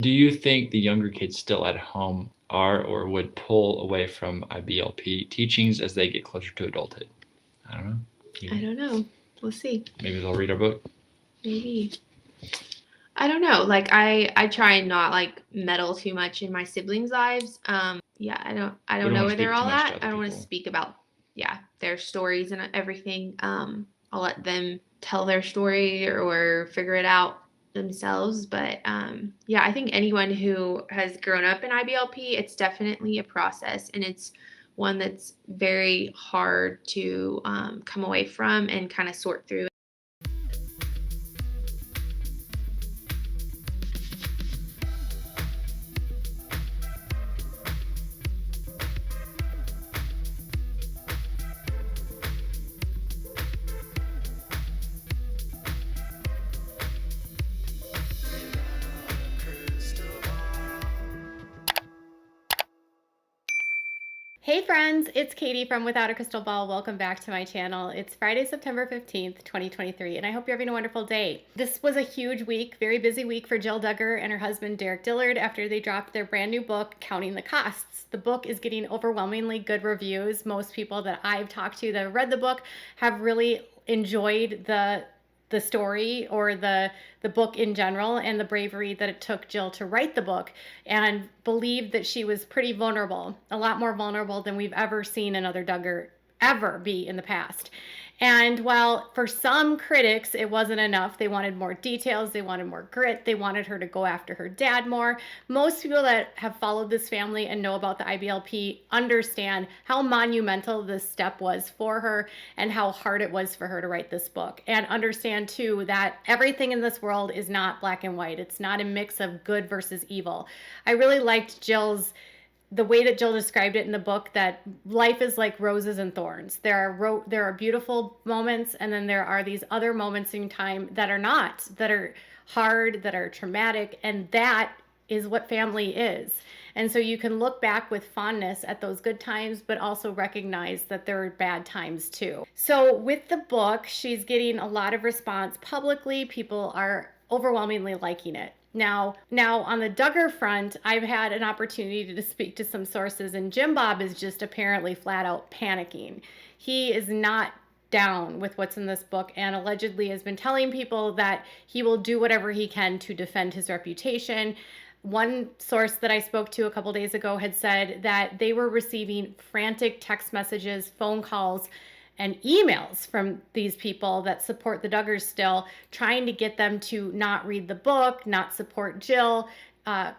Do you think the younger kids still at home are or would pull away from IBLP teachings as they get closer to adulthood? I don't know. I don't know. We'll see. Maybe they'll read our book. Maybe. I don't know. Like I try and not like meddle too much in my siblings' lives. Yeah, I We don't don't know want to where they're speak too all much to at. other I don't want to people. speak about their stories and everything. I'll let them tell their story or figure it out themselves. But yeah, I think anyone who has grown up in IBLP, it's definitely a process, and it's one that's very hard to come away from and kind of sort through. Hey friends, it's Katie from Without a Crystal Ball. Welcome back to my channel. It's Friday, September 15th, 2023, and I hope you're having a wonderful day. This was a huge week, very busy week for Jill Duggar and her husband Derek Dillard after they dropped their brand new book, Counting the Costs. The book is getting overwhelmingly good reviews. Most people that I've talked to that have read the book have really enjoyed the story or the book in general and the bravery that it took Jill to write the book, and believed that she was pretty vulnerable, a lot more vulnerable than we've ever seen another Duggar ever be in the past. And while for some critics it wasn't enough, they wanted more details, they wanted more grit, they wanted her to go after her dad more. Most people that have followed this family and know about the IBLP understand how monumental this step was for her and how hard it was for her to write this book. And understand too that everything in this world is not black and white. It's not a mix of good versus evil. I really liked the way that Jill described it in the book, that life is like roses and thorns. There are beautiful moments, and then there are these other moments in time that are not, that are hard, that are traumatic, and that is what family is. And so you can look back with fondness at those good times, but also recognize that there are bad times too. So with the book, she's getting a lot of response publicly. People are overwhelmingly liking it. Now on the Duggar front, I've had an opportunity to speak to some sources, and Jim Bob is just apparently flat out panicking. He is not down with what's in this book and allegedly has been telling people that he will do whatever he can to defend his reputation. One source that I spoke to a couple days ago had said that they were receiving frantic text messages, phone calls, and emails from these people that support the Duggars still, trying to get them to not read the book, not support Jill,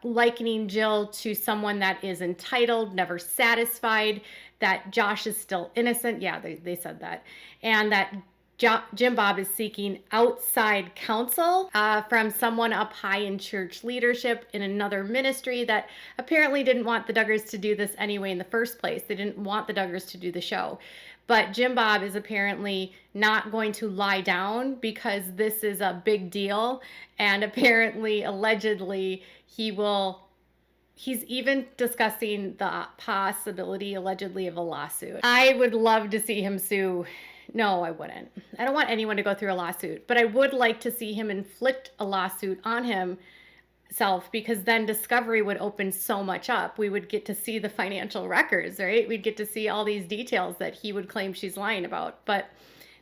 likening Jill to someone that is entitled, never satisfied, that Josh is still innocent. Yeah, they said that. And that Jim Bob is seeking outside counsel from someone up high in church leadership in another ministry that apparently didn't want the Duggars to do this anyway in the first place. They didn't want the Duggars to do the show. But Jim Bob is apparently not going to lie down because this is a big deal. And apparently, allegedly, he's even discussing the possibility, allegedly, of a lawsuit. I would love to see him sue. No, I wouldn't. I don't want anyone to go through a lawsuit, but I would like to see him inflict a lawsuit on himself, because then discovery would open so much up. We would get to see the financial records, right? We'd get to see all these details that he would claim she's lying about. But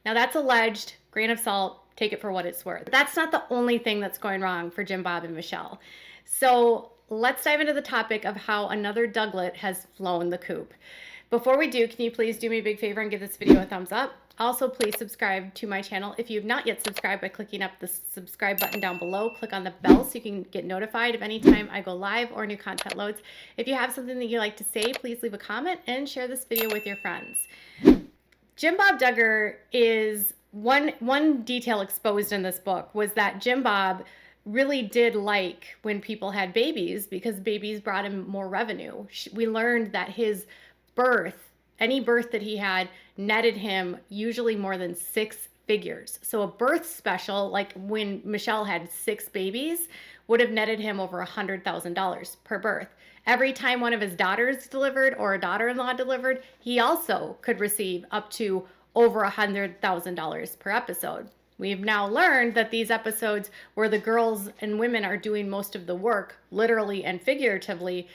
now that's alleged, grain of salt, take it for what it's worth. That's not the only thing that's going wrong for Jim Bob and Michelle. So let's dive into the topic of how another Douglet has flown the coop. Before we do, can you please do me a big favor and give this video a thumbs up? Also, please subscribe to my channel if you've not yet subscribed by clicking up the subscribe button down below. Click on the bell so you can get notified of any time I go live or new content loads. If you have something that you'd like to say, please leave a comment and share this video with your friends. Jim Bob Duggar is one detail exposed in this book was that Jim Bob really did like when people had babies because babies brought him more revenue. We learned that his any birth that he had netted him usually more than 6 figures. So a birth special, like when Michelle had 6 babies, would have netted him over $100,000 per birth. Every time one of his daughters delivered or a daughter-in-law delivered, he also could receive up to over $100,000 per episode. We've now learned that these episodes where the girls and women are doing most of the work, literally and figuratively,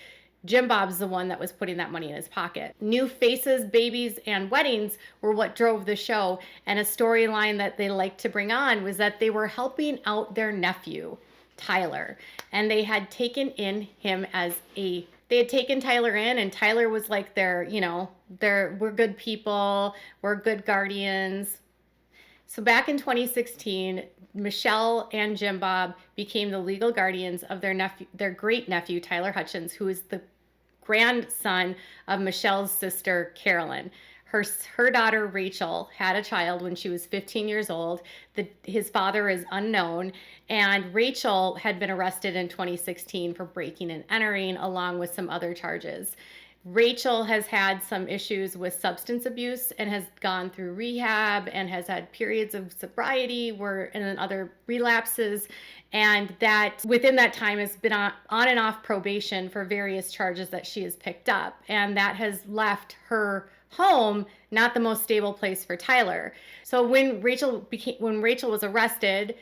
Jim Bob's the one that was putting that money in his pocket. New faces, babies, and weddings were what drove the show. And a storyline that they liked to bring on was that they were helping out their nephew, Tyler. And they had taken in him as they had taken Tyler in, and Tyler was like we're good people, we're good guardians. So back in 2016, Michelle and Jim Bob became the legal guardians of their great-nephew, Tyler Hutchins, who is the grandson of Michelle's sister, Carolyn. Her daughter, Rachel, had a child when she was 15 years old. His father is unknown, and Rachel had been arrested in 2016 for breaking and entering, along with some other charges. Rachel has had some issues with substance abuse and has gone through rehab and has had periods of sobriety and then other relapses, and that within that time has been on and off probation for various charges that she has picked up, and that has left her home not the most stable place for Tyler. So when Rachel was arrested,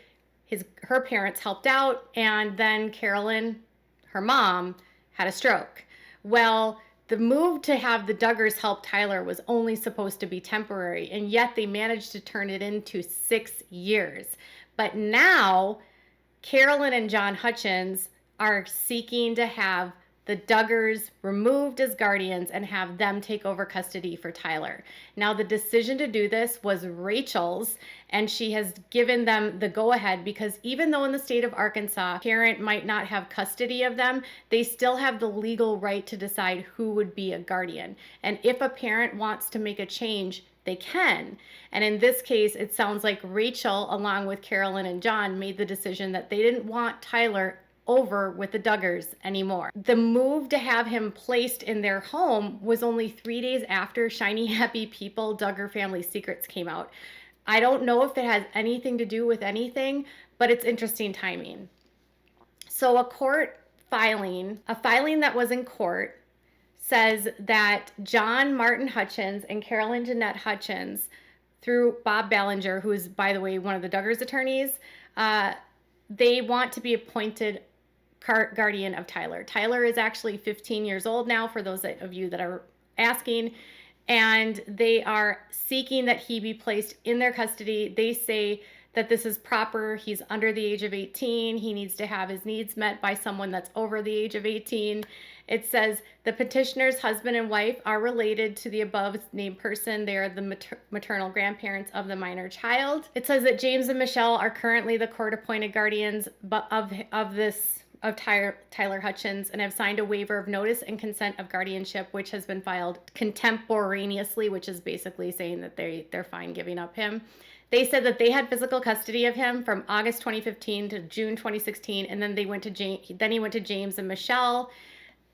her parents helped out, and then Carolyn, her mom, had a stroke. Well, the move to have the Duggars help Tyler was only supposed to be temporary, and yet they managed to turn it into 6 years. But now, Carolyn and John Hutchins are seeking to have the Duggars removed as guardians and have them take over custody for Tyler. Now, the decision to do this was Rachel's, and she has given them the go-ahead because even though in the state of Arkansas, a parent might not have custody of them, they still have the legal right to decide who would be a guardian. And if a parent wants to make a change, they can. And in this case, it sounds like Rachel, along with Carolyn and John, made the decision that they didn't want Tyler over with the Duggars anymore. The move to have him placed in their home was only 3 days after Shiny Happy People Duggar Family Secrets came out. I don't know if it has anything to do with anything, but it's interesting timing. So a filing that was in court says that John Martin Hutchins and Carolyn Jeanette Hutchins, through Bob Ballinger, who is, by the way, one of the Duggars attorneys, they want to be appointed guardian of Tyler. Tyler is actually 15 years old now, for those of you that are asking, and they are seeking that he be placed in their custody. They say that this is proper. He's under the age of 18. He needs to have his needs met by someone that's over the age of 18. It says the petitioner's husband and wife are related to the above named person. They are the maternal grandparents of the minor child. It says that James and Michelle are currently the court-appointed guardians of Tyler Hutchins and have signed a waiver of notice and consent of guardianship, which has been filed contemporaneously, which is basically saying that they're fine giving up him. They said that they had physical custody of him from August 2015 to June 2016, and then he went to James and Michelle.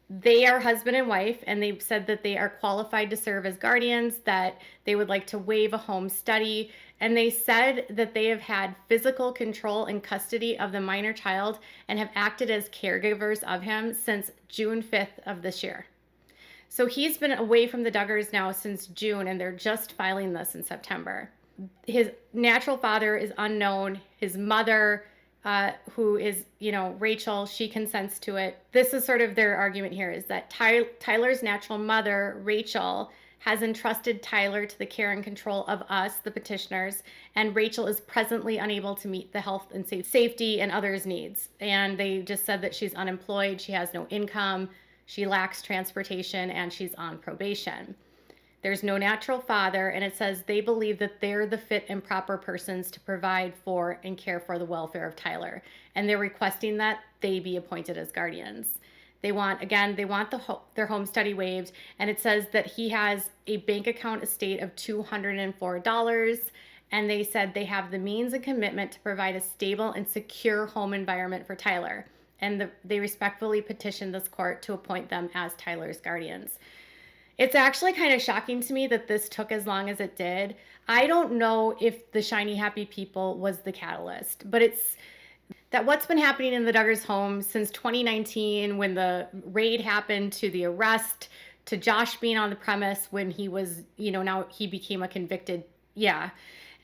They are husband and wife, and they've said that they are qualified to serve as guardians, that they would like to waive a home study, and they said that they have had physical control and custody of the minor child and have acted as caregivers of him since June 5th of this year. So he's been away from the Duggars now since June, and they're just filing this in September. His natural father is unknown. His mother, who is, Rachel, she consents to it. This is sort of their argument here, is that Tyler's natural mother, Rachel, has entrusted Tyler to the care and control of us, the petitioners, and Rachel is presently unable to meet the health and safety and others' needs. And they just said that she's unemployed, she has no income, she lacks transportation, and she's on probation. There's no natural father, and it says they believe that they're the fit and proper persons to provide for and care for the welfare of Tyler. And they're requesting that they be appointed as guardians. They want their home study waived, and it says that he has a bank account estate of $204, and they said they have the means and commitment to provide a stable and secure home environment for Tyler. And they respectfully petitioned this court to appoint them as Tyler's guardians. It's actually kind of shocking to me that this took as long as it did. I don't know if the Shiny Happy People was the catalyst, but it's that what's been happening in the Duggars' home since 2019, when the raid happened, to the arrest, to Josh being on the premise when he was, now he became a convicted,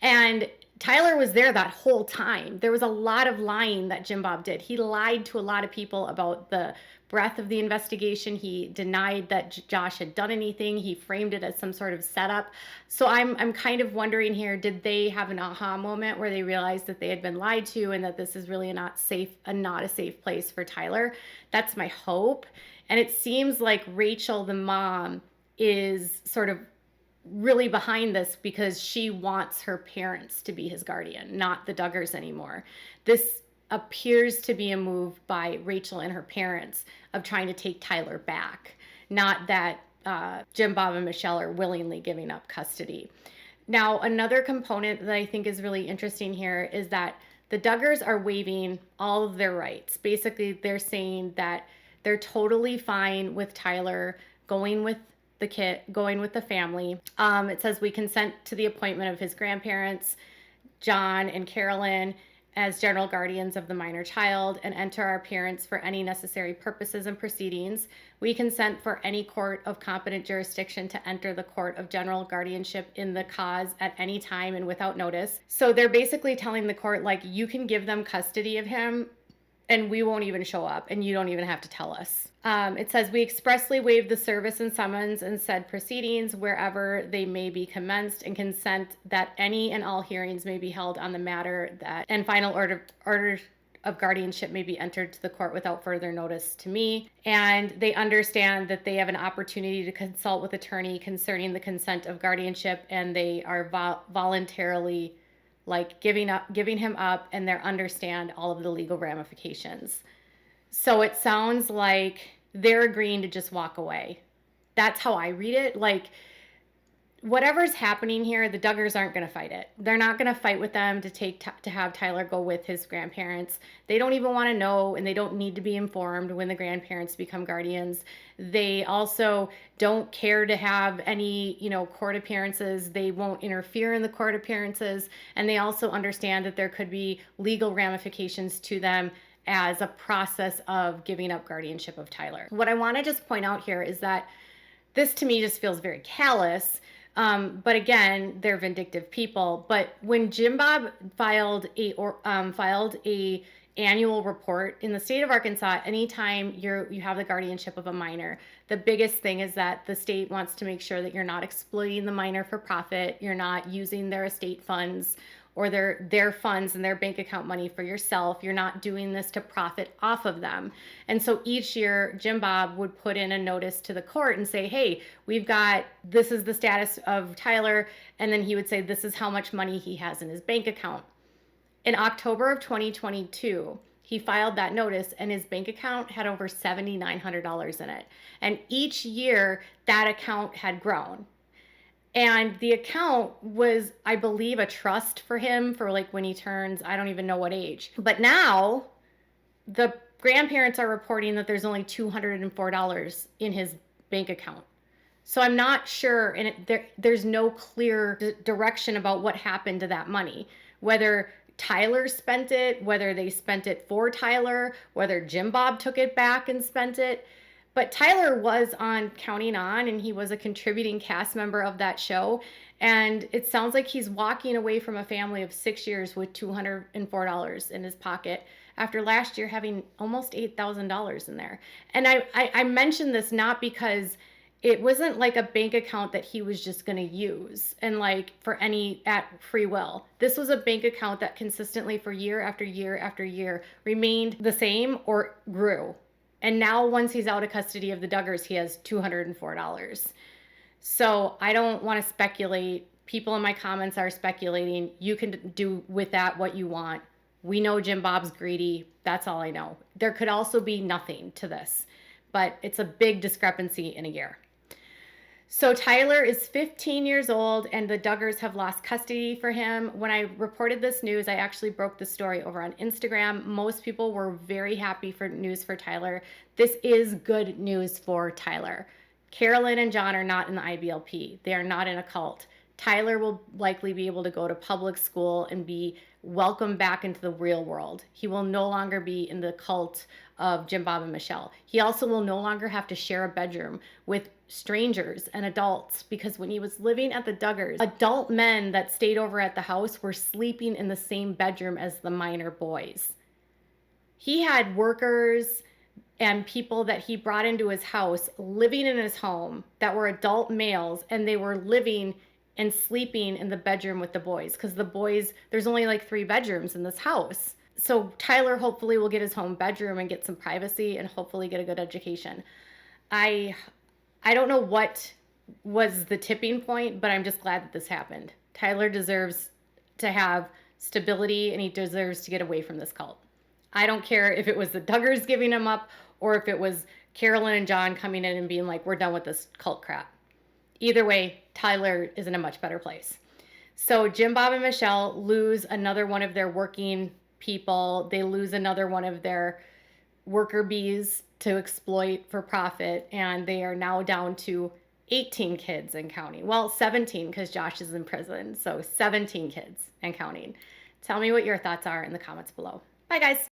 and Tyler was there that whole time. There was a lot of lying that Jim Bob did. He lied to a lot of people about the breadth of the investigation. He denied that Josh had done anything. He framed it as some sort of setup. So I'm kind of wondering here, did they have an aha moment where they realized that they had been lied to and that this is really not a safe place for Tyler? That's my hope. And it seems like Rachel, the mom, is sort of really behind this because she wants her parents to be his guardian, not the Duggars anymore. This appears to be a move by Rachel and her parents of trying to take Tyler back, not that Jim, Bob, and Michelle are willingly giving up custody. Now, another component that I think is really interesting here is that the Duggars are waiving all of their rights. Basically, they're saying that they're totally fine with Tyler going with the kid, going with the family. It says we consent to the appointment of his grandparents, John and Carolyn, as general guardians of the minor child and enter our parents for any necessary purposes and proceedings. We consent for any court of competent jurisdiction to enter the court of general guardianship in the cause at any time and without notice. So they're basically telling the court, like, you can give them custody of him and we won't even show up and you don't even have to tell us. It says we expressly waive the service and summons and said proceedings wherever they may be commenced and consent that any and all hearings may be held on the matter that and final order of guardianship may be entered to the court without further notice to me. And they understand that they have an opportunity to consult with attorney concerning the consent of guardianship, and they are voluntarily giving him up, and they understand all of the legal ramifications. So it sounds like they're agreeing to just walk away. That's how I read it. Like, whatever's happening here, the Duggars aren't going to fight it. They're not going to fight with them to have Tyler go with his grandparents. They don't even want to know, and they don't need to be informed when the grandparents become guardians. They also don't care to have any, court appearances. They won't interfere in the court appearances. And they also understand that there could be legal ramifications to them as a process of giving up guardianship of Tyler. What I want to just point out here is that this to me just feels very callous. But again, they're vindictive people. But when Jim Bob filed a annual report in the state of Arkansas, anytime you have the guardianship of a minor, the biggest thing is that the state wants to make sure that you're not exploiting the minor for profit, you're not using their estate funds or their funds and their bank account money for yourself. You're not doing this to profit off of them. And so each year, Jim Bob would put in a notice to the court and say, hey, this is the status of Tyler. And then he would say, this is how much money he has in his bank account. In October of 2022, he filed that notice and his bank account had over $7,900 in it. And each year that account had grown. And the account was, I believe, a trust for him for when he turns, I don't even know what age. But now the grandparents are reporting that there's only $204 in his bank account. So I'm not sure, and there's no clear direction about what happened to that money. Whether Tyler spent it, whether they spent it for Tyler, whether Jim Bob took it back and spent it. But Tyler was on Counting On, and he was a contributing cast member of that show. And it sounds like he's walking away from a family of 6 years with $204 in his pocket after last year having almost $8,000 in there. And I mentioned this not because it wasn't like a bank account that he was just going to use and for at free will. This was a bank account that consistently for year after year after year remained the same or grew. And now once he's out of custody of the Duggars, he has $204. So I don't want to speculate. People in my comments are speculating. You can do with that what you want. We know Jim Bob's greedy. That's all I know. There could also be nothing to this, but it's a big discrepancy in a year. So Tyler is 15 years old and the Duggars have lost custody for him. When I reported this news, I actually broke the story over on Instagram. Most people were very happy for news for Tyler. This is good news for Tyler. Carolyn and John are not in the IBLP. They are not in a cult. Tyler will likely be able to go to public school and be welcomed back into the real world. He will no longer be in the cult of Jim, Bob, and Michelle. He also will no longer have to share a bedroom with strangers and adults, because when he was living at the Duggars, adult men that stayed over at the house were sleeping in the same bedroom as the minor boys. He had workers and people that he brought into his house living in his home that were adult males, and they were living and sleeping in the bedroom with the boys, because the boys, there's only like 3 bedrooms in this house. So Tyler hopefully will get his home bedroom and get some privacy and hopefully get a good education. I don't know what was the tipping point, but I'm just glad that this happened. Tyler deserves to have stability, and he deserves to get away from this cult. I don't care if it was the Duggars giving him up or if it was Carolyn and John coming in and being like, we're done with this cult crap. Either way, Tyler is in a much better place. So Jim, Bob, and Michelle lose another one of their working people. They lose another one of their worker bees to exploit for profit, and they are now down to 18 kids and counting. Well, 17 because Josh is in prison, so 17 kids and counting. Tell me what your thoughts are in the comments below. Bye, guys.